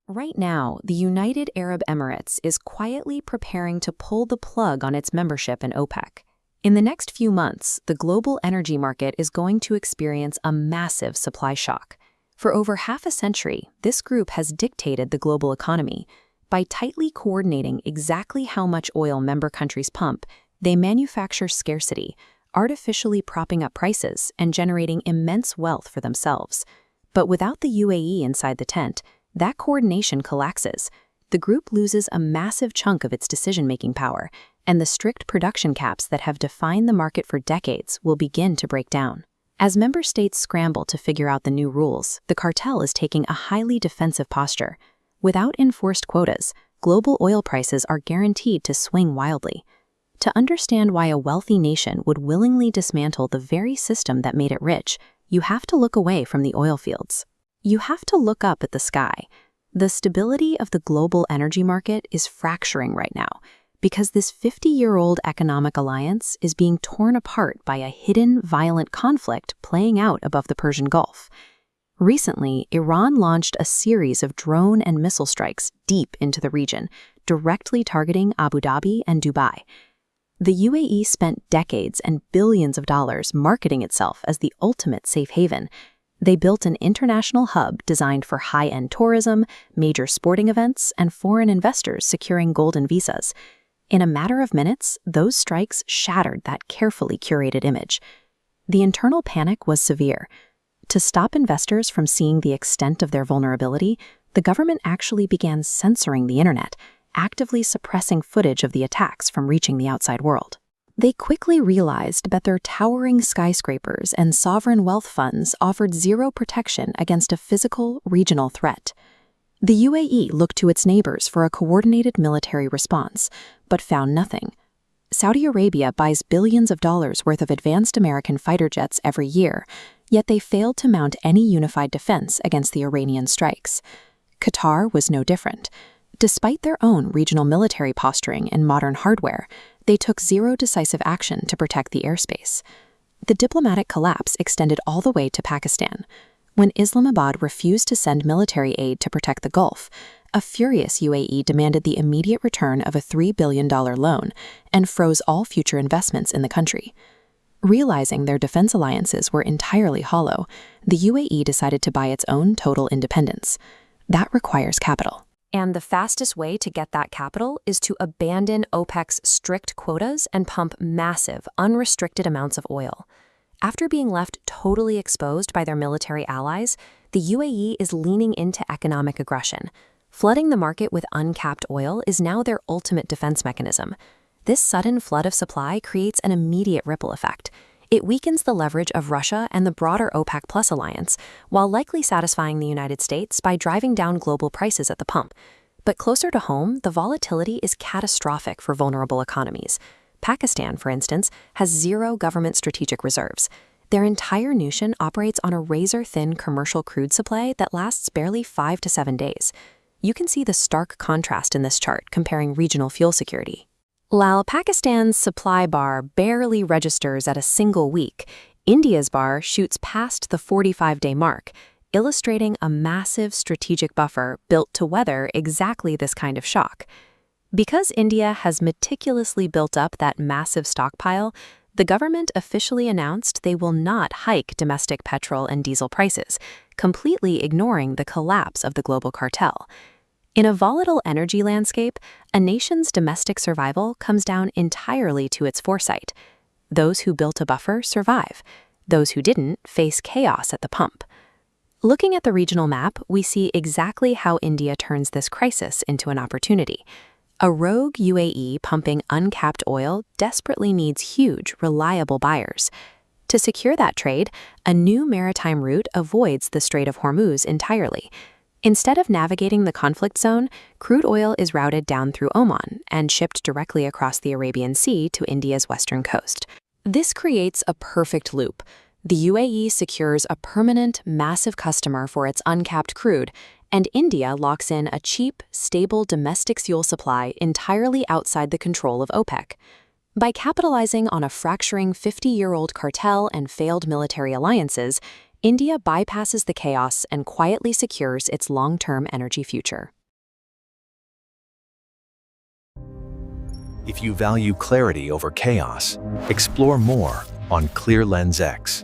Right now, the United Arab Emirates is quietly preparing to pull the plug on its membership in OPEC. In the next few months, the global energy market is going to experience a massive supply shock. For over half a century, this group has dictated the global economy. By tightly coordinating exactly how much oil member countries pump, they manufacture scarcity, artificially propping up prices and generating immense wealth for themselves. But without the UAE inside the tent, that coordination collapses. The group loses a massive chunk of its decision-making power, and the strict production caps that have defined the market for decades will begin to break down. As member states scramble to figure out the new rules, the cartel is taking a highly defensive posture. Without enforced quotas, global oil prices are guaranteed to swing wildly. To understand why a wealthy nation would willingly dismantle the very system that made it rich, you have to look away from the oil fields. You have to look up at the sky. The stability of the global energy market is fracturing right now because this 50-year-old economic alliance is being torn apart by a hidden, violent conflict playing out above the Persian Gulf. Recently, Iran launched a series of drone and missile strikes deep into the region, directly targeting Abu Dhabi and Dubai. The UAE spent decades and billions of dollars marketing itself as the ultimate safe haven. They built an international hub designed for high-end tourism, major sporting events, and foreign investors securing golden visas. In a matter of minutes, those strikes shattered that carefully curated image. The internal panic was severe. To stop investors from seeing the extent of their vulnerability, the government actually began censoring the internet, actively suppressing footage of the attacks from reaching the outside world. They quickly realized that their towering skyscrapers and sovereign wealth funds offered zero protection against a physical, regional threat. The UAE looked to its neighbors for a coordinated military response, but found nothing. Saudi Arabia buys billions of dollars worth of advanced American fighter jets every year, yet they failed to mount any unified defense against the Iranian strikes. Qatar was no different. Despite their own regional military posturing and modern hardware, they took zero decisive action to protect the airspace. The diplomatic collapse extended all the way to Pakistan. When Islamabad refused to send military aid to protect the Gulf, a furious UAE demanded the immediate return of a $3 billion loan and froze all future investments in the country. Realizing their defense alliances were entirely hollow, the UAE decided to buy its own total independence. That requires capital. And the fastest way to get that capital is to abandon OPEC's strict quotas and pump massive, unrestricted amounts of oil. After being left totally exposed by their military allies, the UAE is leaning into economic aggression. Flooding the market with uncapped oil is now their ultimate defense mechanism. This sudden flood of supply creates an immediate ripple effect. It weakens the leverage of Russia and the broader OPEC Plus alliance, while likely satisfying the United States by driving down global prices at the pump. But closer to home, the volatility is catastrophic for vulnerable economies. Pakistan, for instance, has zero government strategic reserves. Their entire nation operates on a razor-thin commercial crude supply that lasts barely 5 to 7 days. You can see the stark contrast in this chart comparing regional fuel security. While Pakistan's supply bar barely registers at a single week, India's bar shoots past the 45-day mark, illustrating a massive strategic buffer built to weather exactly this kind of shock. Because India has meticulously built up that massive stockpile, the government officially announced they will not hike domestic petrol and diesel prices, completely ignoring the collapse of the global cartel. In a volatile energy landscape, a nation's domestic survival comes down entirely to its foresight. Those who built a buffer survive. Those who didn't face chaos at the pump. Looking at the regional map, we see exactly how India turns this crisis into an opportunity. A rogue UAE pumping uncapped oil desperately needs huge, reliable buyers. To secure that trade, a new maritime route avoids the Strait of Hormuz entirely. Instead of navigating the conflict zone, crude oil is routed down through Oman and shipped directly across the Arabian Sea to India's western coast. This creates a perfect loop. The UAE secures a permanent, massive customer for its uncapped crude, and India locks in a cheap, stable domestic fuel supply entirely outside the control of OPEC. By capitalizing on a fracturing 50-year-old cartel and failed military alliances, India bypasses the chaos and quietly secures its long-term energy future. If you value clarity over chaos, explore more on Clear Lens X.